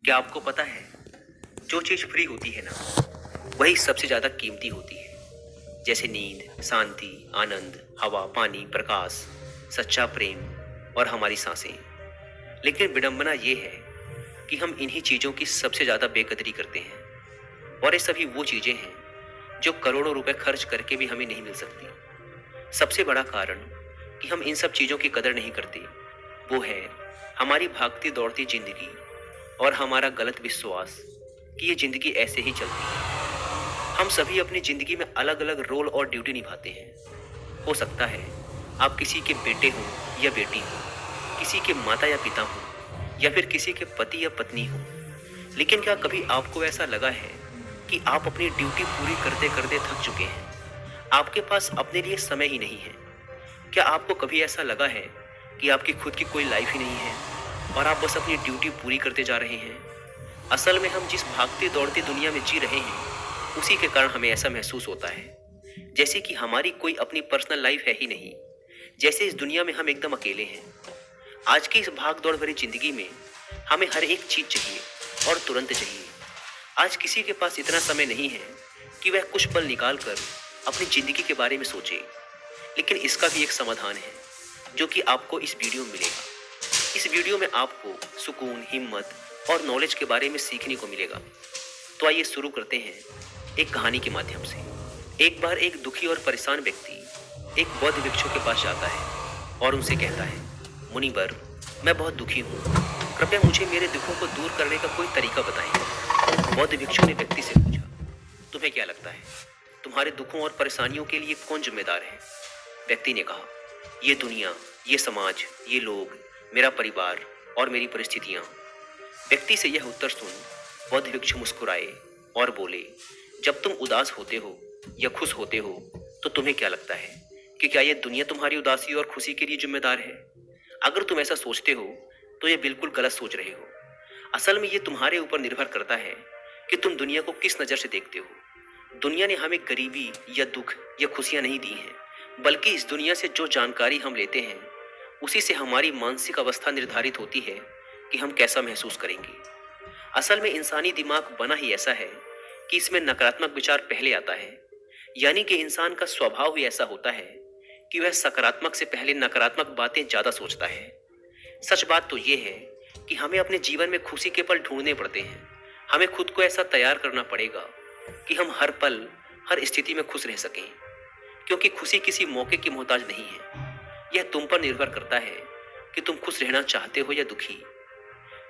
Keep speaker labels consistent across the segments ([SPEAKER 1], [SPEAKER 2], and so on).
[SPEAKER 1] क्या आपको पता है, जो चीज़ फ्री होती है ना, वही सबसे ज़्यादा कीमती होती है। जैसे नींद, शांति, आनंद, हवा, पानी, प्रकाश, सच्चा प्रेम और हमारी सांसें। लेकिन विडंबना ये है कि हम इन्हीं चीज़ों की सबसे ज़्यादा बेकदरी करते हैं। और ये सभी वो चीज़ें हैं जो करोड़ों रुपए खर्च करके भी हमें नहीं मिल सकती। सबसे बड़ा कारण कि हम इन सब चीज़ों की कदर नहीं करते, वो है हमारी भागती दौड़ती जिंदगी और हमारा गलत विश्वास कि ये जिंदगी ऐसे ही चलती है। हम सभी अपनी जिंदगी में अलग अलग रोल और ड्यूटी निभाते हैं। हो सकता है आप किसी के बेटे हो या बेटी हो, किसी के माता या पिता हो, या फिर किसी के पति या पत्नी हो। लेकिन क्या कभी आपको ऐसा लगा है कि आप अपनी ड्यूटी पूरी करते करते थक चुके हैं, आपके पास अपने लिए समय ही नहीं है? क्या आपको कभी ऐसा लगा है कि आपकी खुद की कोई लाइफ ही नहीं है और आप बस अपनी ड्यूटी पूरी करते जा रहे हैं? असल में हम जिस भागती दौड़ती दुनिया में जी रहे हैं, उसी के कारण हमें ऐसा महसूस होता है जैसे कि हमारी कोई अपनी पर्सनल लाइफ है ही नहीं, जैसे इस दुनिया में हम एकदम अकेले हैं। आज की इस भाग दौड़ भरी जिंदगी में हमें हर एक चीज चाहिए और तुरंत चाहिए। आज किसी के पास इतना समय नहीं है कि वह कुछ पल निकाल कर अपनी जिंदगी के बारे में सोचे। लेकिन इसका भी एक समाधान है जो कि आपको इस वीडियो में मिलेगा। इस वीडियो में आपको सुकून, हिम्मत और नॉलेज के बारे में सीखने को मिलेगा। तो आइए शुरू करते हैं एक कहानी के माध्यम से। एक बार एक दुखी और परेशान व्यक्ति एक बौद्ध भिक्षु के पास जाता है और उनसे कहता है, मुनिवर, मैं बहुत दुखी हूँ, कृपया मुझे मेरे दुखों को दूर करने का कोई तरीका बताएं। बौद्ध भिक्षु ने व्यक्ति से पूछा, तुम्हें क्या लगता है, तुम्हारे दुखों और परेशानियों के लिए कौन जिम्मेदार है? व्यक्ति ने कहा, ये दुनिया, ये समाज, ये लोग, मेरा परिवार और मेरी परिस्थितियां। व्यक्ति से यह उत्तर सुन बौद्ध भिक्षु मुस्कुराए और बोले, जब तुम उदास होते हो या खुश होते हो तो तुम्हें क्या लगता है कि क्या यह दुनिया तुम्हारी उदासी और खुशी के लिए जिम्मेदार है? अगर तुम ऐसा सोचते हो तो यह बिल्कुल गलत सोच रहे हो। असल में यह तुम्हारे ऊपर निर्भर करता है कि तुम दुनिया को किस नज़र से देखते हो। दुनिया ने हमें गरीबी या दुख या खुशियां नहीं दी हैं, बल्कि इस दुनिया से जो जानकारी हम लेते हैं उसी से हमारी मानसिक अवस्था निर्धारित होती है कि हम कैसा महसूस करेंगे। असल में इंसानी दिमाग बना ही ऐसा है कि इसमें नकारात्मक विचार पहले आता है। यानी कि इंसान का स्वभाव ही ऐसा होता है कि वह सकारात्मक से पहले नकारात्मक बातें ज्यादा सोचता है। सच बात तो यह है कि हमें अपने जीवन में खुशी के पल ढूंढने पड़ते हैं। हमें खुद को ऐसा तैयार करना पड़ेगा कि हम हर पल, हर स्थिति में खुश रह सकें, क्योंकि खुशी किसी मौके की मोहताज नहीं है। यह तुम पर निर्भर करता है कि तुम खुश रहना चाहते हो या दुखी।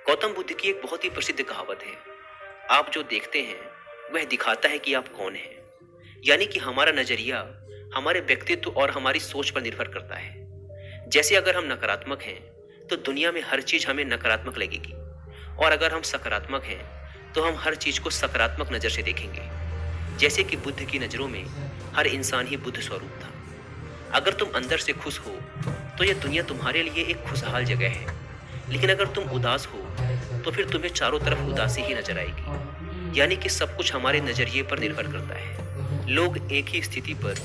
[SPEAKER 1] गौतम बुद्ध की एक बहुत ही प्रसिद्ध कहावत है, आप जो देखते हैं वह दिखाता है कि आप कौन हैं। यानी कि हमारा नजरिया हमारे व्यक्तित्व और हमारी सोच पर निर्भर करता है। जैसे अगर हम नकारात्मक हैं तो दुनिया में हर चीज हमें नकारात्मक लगेगी, और अगर हम सकारात्मक हैं तो हम हर चीज को सकारात्मक नजर से देखेंगे। जैसे कि बुद्ध की नजरों में हर इंसान ही बुद्ध स्वरूप था। अगर तुम अंदर से खुश हो तो यह दुनिया तुम्हारे लिए एक खुशहाल जगह है, लेकिन अगर तुम उदास हो तो फिर तुम्हें चारों तरफ उदासी ही नजर आएगी। यानी कि सब कुछ हमारे नजरिए पर निर्भर करता है। लोग एक ही स्थिति पर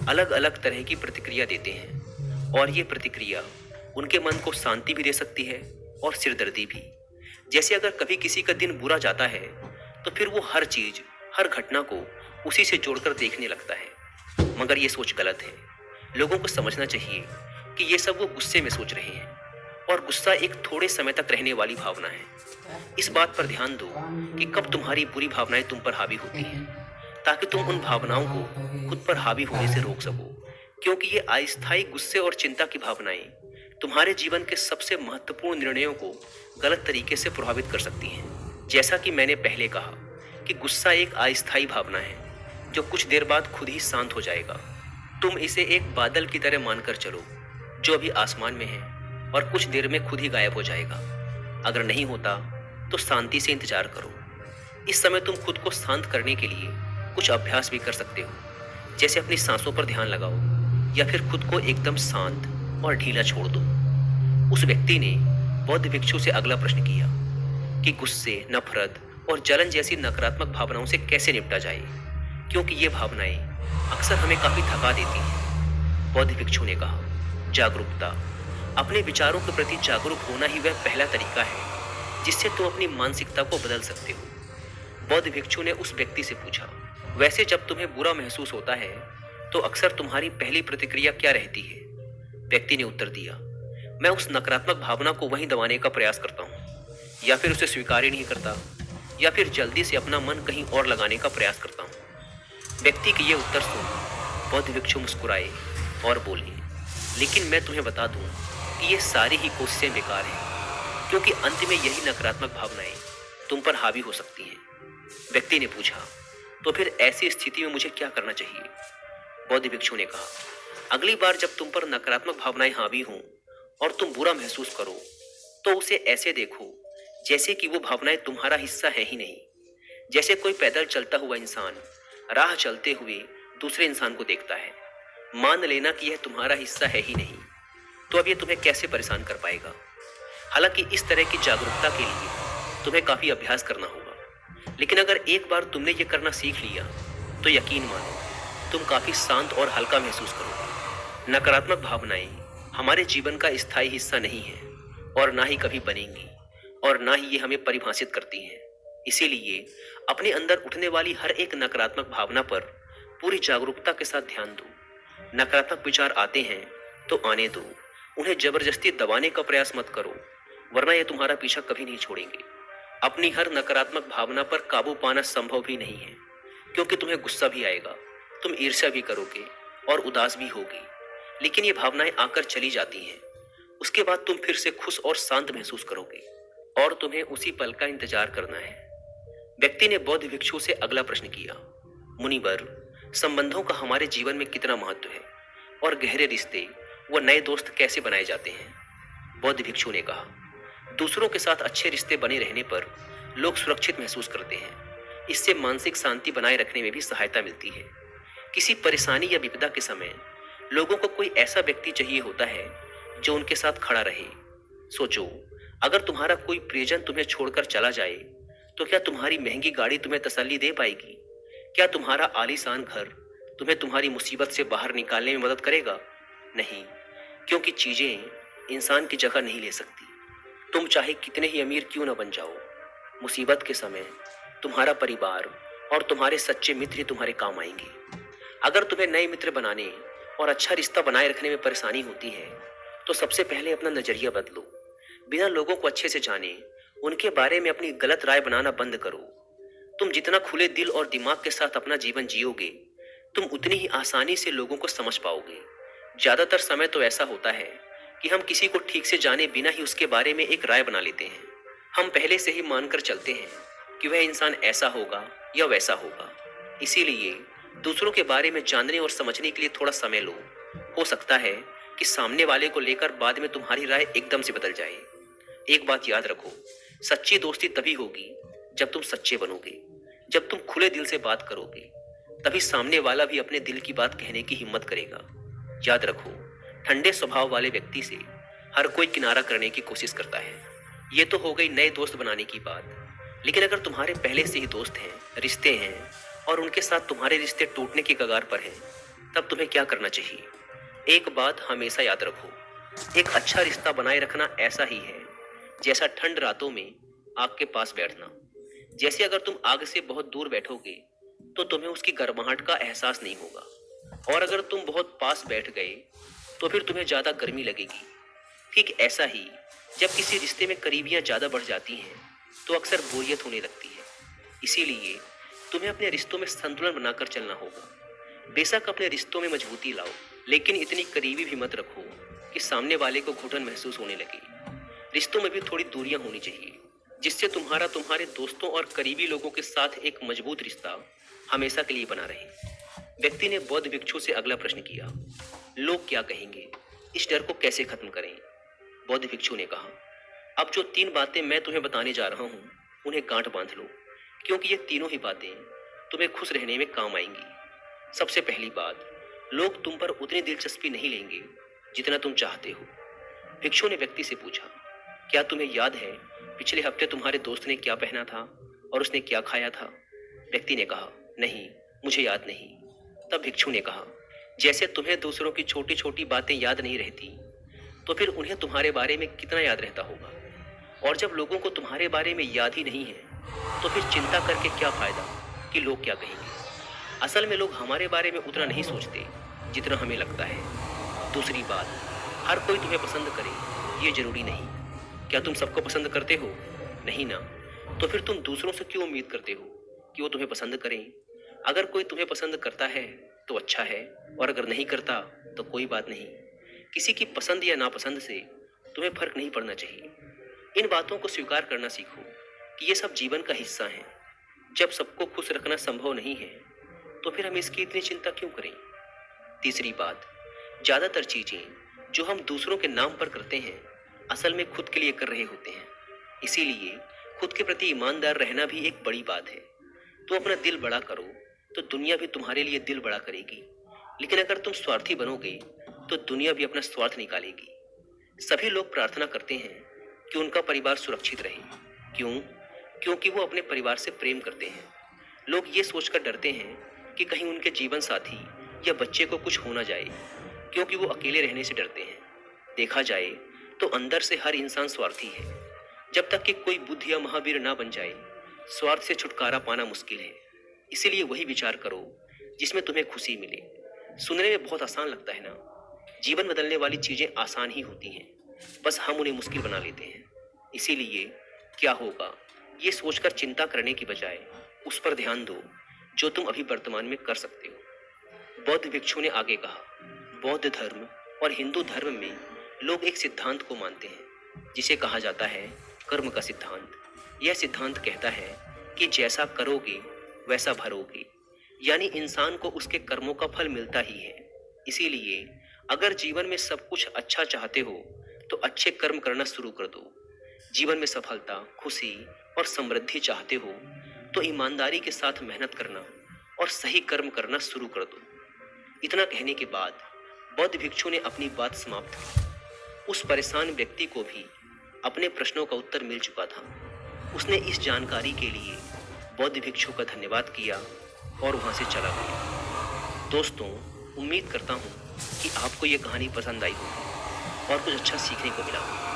[SPEAKER 1] अलग अलग तरह की प्रतिक्रिया देते हैं, और ये प्रतिक्रिया उनके मन को शांति भी दे सकती है और सिरदर्दी भी। जैसे अगर कभी किसी का दिन बुरा जाता है तो फिर वो हर चीज, हर घटना को उसी से जोड़कर देखने लगता है। मगर ये सोच गलत है। लोगों को समझना चाहिए कि ये सब वो गुस्से में सोच रहे हैं, और गुस्सा एक थोड़े समय तक रहने वाली भावना है। इस बात पर ध्यान दो कि कब तुम्हारी बुरी भावनाएं तुम पर हावी होती हैं, ताकि तुम उन भावनाओं को खुद पर हावी होने से रोक सको। क्योंकि ये अस्थायी गुस्से और चिंता की भावनाएं तुम्हारे जीवन के सबसे महत्वपूर्ण निर्णयों को गलत तरीके से प्रभावित कर सकती हैं। जैसा कि मैंने पहले कहा कि गुस्सा एक अस्थायी भावना है जो कुछ देर बाद खुद ही शांत हो जाएगा। तुम इसे एक बादल की तरह मानकर चलो जो अभी आसमान में है और कुछ देर में खुद ही गायब हो जाएगा। अगर नहीं होता तो शांति से इंतजार करो। इस समय तुम खुद को शांत करने के लिए कुछ अभ्यास भी कर सकते हो, जैसे अपनी सांसों पर ध्यान लगाओ या फिर खुद को एकदम शांत और ढीला छोड़ दो। उस व्यक्ति ने बौद्ध भिक्षु से अगला प्रश्न किया कि गुस्से, नफरत और जलन जैसी नकारात्मक भावनाओं से कैसे निपटा जाए, क्योंकि ये भावनाएं अक्सर हमें काफी थका देती हैं। बौद्ध भिक्षु ने कहा, जागरूकता। अपने विचारों के प्रति जागरूक होना ही वह पहला तरीका है जिससे तुम अपनी मानसिकता को बदल सकते हो। बौद्ध भिक्षु ने उस व्यक्ति से पूछा, वैसे जब तुम्हें बुरा महसूस होता है तो अक्सर तुम्हारी पहली प्रतिक्रिया क्या रहती है? व्यक्ति ने उत्तर दिया, मैं उस नकारात्मक भावना को वहीं दबाने का प्रयास करता हूँ, या फिर उसे स्वीकार ही नहीं करता, या फिर जल्दी से अपना मन कहीं और लगाने का प्रयास करता हूँ। व्यक्ति के ये उत्तर सुन बौद्ध भिक्षु मुस्कुराए और बोले, लेकिन मैं तुम्हें बता दूं कि ये सारी ही कोशिशें बेकार हैं, क्योंकि अंत में यही नकारात्मक भावनाएं तुम पर हावी हो सकती हैं। व्यक्ति ने पूछा, तो फिर ऐसी स्थिति में मुझे क्या करना चाहिए? बौद्ध भिक्षु ने कहा, अगली बार जब तुम पर नकारात्मक भावनाएं हावी हों और तुम बुरा महसूस करो तो उसे ऐसे देखो जैसे कि वो भावनाएं तुम्हारा हिस्सा है ही नहीं। जैसे कोई पैदल चलता हुआ इंसान राह चलते हुए दूसरे इंसान को देखता है। मान लेना कि यह तुम्हारा हिस्सा है ही नहीं, तो अब ये तुम्हें कैसे परेशान कर पाएगा? हालांकि इस तरह की जागरूकता के लिए तुम्हें काफी अभ्यास करना होगा, लेकिन अगर एक बार तुमने ये करना सीख लिया तो यकीन मानो तुम काफी शांत और हल्का महसूस करोगे। नकारात्मक भावनाएं हमारे जीवन का स्थायी हिस्सा नहीं है और ना ही कभी बनेंगी, और ना ही ये हमें परिभाषित करती हैं। इसीलिए अपने अंदर उठने वाली हर एक नकारात्मक भावना पर पूरी जागरूकता के साथ ध्यान दो। नकारात्मक विचार आते हैं तो आने दो, उन्हें जबरदस्ती दबाने का प्रयास मत करो, वरना ये तुम्हारा पीछा कभी नहीं छोड़ेंगे। अपनी हर नकारात्मक भावना पर काबू पाना संभव भी नहीं है, क्योंकि तुम्हें गुस्सा भी आएगा, तुम ईर्ष्या भी करोगे और उदास भी होगी, लेकिन ये भावनाएं आकर चली जाती हैं। उसके बाद तुम फिर से खुश और शांत महसूस करोगे और तुम्हें उसी पल का इंतजार करना है। व्यक्ति ने बौद्ध भिक्षु से अगला प्रश्न किया, मुनिवर, संबंधों का हमारे जीवन में कितना महत्व है और गहरे रिश्ते व नए दोस्त कैसे बनाए जाते हैं? बौद्ध भिक्षु ने कहा, दूसरों के साथ अच्छे रिश्ते बने रहने पर लोग सुरक्षित महसूस करते हैं। इससे मानसिक शांति बनाए रखने में भी सहायता मिलती है। किसी परेशानी या विपदा के समय लोगों को कोई ऐसा व्यक्ति चाहिए होता है जो उनके साथ खड़ा रहे। सोचो, अगर तुम्हारा कोई प्रियजन तुम्हें छोड़कर चला जाए तो क्या तुम्हारी महंगी गाड़ी तुम्हें तसल्ली दे पाएगी? क्या तुम्हारा आलीशान घर तुम्हें तुम्हारी मुसीबत से बाहर निकालने में मदद करेगा? नहीं, क्योंकि चीजें इंसान की जगह नहीं ले सकती। तुम चाहे कितने ही अमीर क्यों न बन जाओ, मुसीबत के समय तुम्हारा परिवार और तुम्हारे सच्चे मित्र ही तुम्हारे काम आएंगे। अगर तुम्हें नए मित्र बनाने और अच्छा रिश्ता बनाए रखने में परेशानी होती है तो सबसे पहले अपना नजरिया बदलो। बिना लोगों को अच्छे से जाने उनके बारे में अपनी गलत राय बनाना बंद करो। तुम जितना खुले दिल और दिमाग के साथ अपना जीवन जियोगे, तुम उतनी ही आसानी से लोगों को समझ पाओगे। ज्यादातर समय तो ऐसा होता है कि हम किसी को ठीक से जाने बिना ही उसके बारे में एक राय बना लेते हैं। हम पहले से ही मानकर चलते हैं कि वह इंसान ऐसा होगा या वैसा होगा। इसीलिए दूसरों के बारे में जानने और समझने के लिए थोड़ा समय लो। हो सकता है कि सामने वाले को लेकर बाद में तुम्हारी राय एकदम से बदल जाए। एक बात याद रखो, सच्ची दोस्ती तभी होगी जब तुम सच्चे बनोगे। जब तुम खुले दिल से बात करोगे तभी सामने वाला भी अपने दिल की बात कहने की हिम्मत करेगा। याद रखो, ठंडे स्वभाव वाले व्यक्ति से हर कोई किनारा करने की कोशिश करता है। ये तो हो गई नए दोस्त बनाने की बात, लेकिन अगर तुम्हारे पहले से ही दोस्त हैं, रिश्ते हैं और उनके साथ तुम्हारे रिश्ते टूटने की कगार पर हैं, तब तुम्हें क्या करना चाहिए? एक बात हमेशा याद रखो, एक अच्छा रिश्ता बनाए रखना ऐसा ही है जैसा ठंड रातों में आग के पास बैठना। जैसे अगर तुम आग से बहुत दूर बैठोगे तो तुम्हें उसकी गर्माहट का एहसास नहीं होगा, और अगर तुम बहुत पास बैठ गए तो फिर तुम्हें ज्यादा गर्मी लगेगी। ठीक ऐसा ही जब किसी रिश्ते में करीबियां ज्यादा बढ़ जाती हैं तो अक्सर बोरियत होने लगती है। इसीलिए तुम्हें अपने रिश्तों में संतुलन बनाकर चलना होगा। बेशक अपने रिश्तों में मजबूती लाओ, लेकिन इतनी करीबी भी मत रखो कि सामने वाले को घुटन महसूस होने लगे। रिश्तों में भी थोड़ी दूरियां होनी चाहिए, जिससे तुम्हारे दोस्तों और करीबी लोगों के साथ एक मजबूत रिश्ता हमेशा के लिए बना रहे। व्यक्ति ने बौद्ध भिक्षु से अगला प्रश्न किया, लोग क्या कहेंगे, इस डर को कैसे खत्म करें? बौद्ध भिक्षु ने कहा, अब जो 3 बातें मैं तुम्हें बताने जा रहा हूँ उन्हें गांठ बांध लो, क्योंकि ये तीनों ही बातें तुम्हें खुश रहने में काम आएंगी। सबसे पहली बात, लोग तुम पर उतनी दिलचस्पी नहीं लेंगे जितना तुम चाहते हो। भिक्षु ने व्यक्ति से पूछा, क्या तुम्हें याद है पिछले हफ्ते तुम्हारे दोस्त ने क्या पहना था और उसने क्या खाया था? व्यक्ति ने कहा, नहीं, मुझे याद नहीं। तब भिक्षु ने कहा, जैसे तुम्हें दूसरों की छोटी छोटी बातें याद नहीं रहती, तो फिर उन्हें तुम्हारे बारे में कितना याद रहता होगा। और जब लोगों को तुम्हारे बारे में याद ही नहीं है, तो फिर चिंता करके क्या फायदा कि लोग क्या कहेंगे। असल में लोग हमारे बारे में उतना नहीं सोचते जितना हमें लगता है। दूसरी बात, हर कोई तुम्हें पसंद करे ये जरूरी नहीं। क्या तुम सबको पसंद करते हो? नहीं ना। तो फिर तुम दूसरों से क्यों उम्मीद करते हो कि वो तुम्हें पसंद करें? अगर कोई तुम्हें पसंद करता है तो अच्छा है, और अगर नहीं करता तो कोई बात नहीं। किसी की पसंद या नापसंद से तुम्हें फर्क नहीं पड़ना चाहिए। इन बातों को स्वीकार करना सीखो कि ये सब जीवन का हिस्सा है। जब सबको खुश रखना संभव नहीं है तो फिर हम इसकी इतनी चिंता क्यों करें। तीसरी बात, ज्यादातर चीजें जो हम दूसरों के नाम पर करते हैं असल में खुद के लिए कर रहे होते हैं। इसीलिए खुद के प्रति ईमानदार रहना भी एक बड़ी बात है। तो अपना दिल बड़ा करो तो दुनिया भी तुम्हारे लिए दिल बड़ा करेगी। लेकिन अगर तुम स्वार्थी बनोगे तो दुनिया भी अपना स्वार्थ निकालेगी। सभी लोग प्रार्थना करते हैं कि उनका परिवार सुरक्षित रहे। क्यों? क्योंकि वो अपने परिवार से प्रेम करते हैं। लोग ये सोचकर डरते हैं कि कहीं उनके जीवन साथी या बच्चे को कुछ हो ना जाए, क्योंकि वो अकेले रहने से डरते हैं। देखा जाए तो अंदर से हर इंसान स्वार्थी है। जब तक कि कोई बुद्ध या महावीर ना बन जाए, स्वार्थ से छुटकारा पाना मुश्किल है। इसीलिए वही विचार करो जिसमें तुम्हें खुशी मिले। सुनने में बहुत आसान लगता है ना। जीवन बदलने वाली चीजें आसान ही होती हैं, बस हम उन्हें मुश्किल बना लेते हैं। इसीलिए क्या होगा ये सोचकर चिंता करने की बजाय उस पर ध्यान दो जो तुम अभी वर्तमान में कर सकते हो। बौद्ध भिक्षु ने आगे कहा, बौद्ध धर्म और हिंदू धर्म में लोग एक सिद्धांत को मानते हैं जिसे कहा जाता है कर्म का सिद्धांत। यह सिद्धांत कहता है कि जैसा करोगे वैसा भरोगे, यानी इंसान को उसके कर्मों का फल मिलता ही है। इसीलिए अगर जीवन में सब कुछ अच्छा चाहते हो तो अच्छे कर्म करना शुरू कर दो। जीवन में सफलता, खुशी और समृद्धि चाहते हो तो ईमानदारी के साथ मेहनत करना और सही कर्म करना शुरू कर दो। इतना कहने के बाद बौद्ध भिक्षु ने अपनी बात समाप्त की। उस परेशान व्यक्ति को भी अपने प्रश्नों का उत्तर मिल चुका था। उसने इस जानकारी के लिए बौद्ध भिक्षु का धन्यवाद किया और वहां से चला गया। दोस्तों, उम्मीद करता हूँ कि आपको ये कहानी पसंद आई होगी और कुछ अच्छा सीखने को मिला होगा।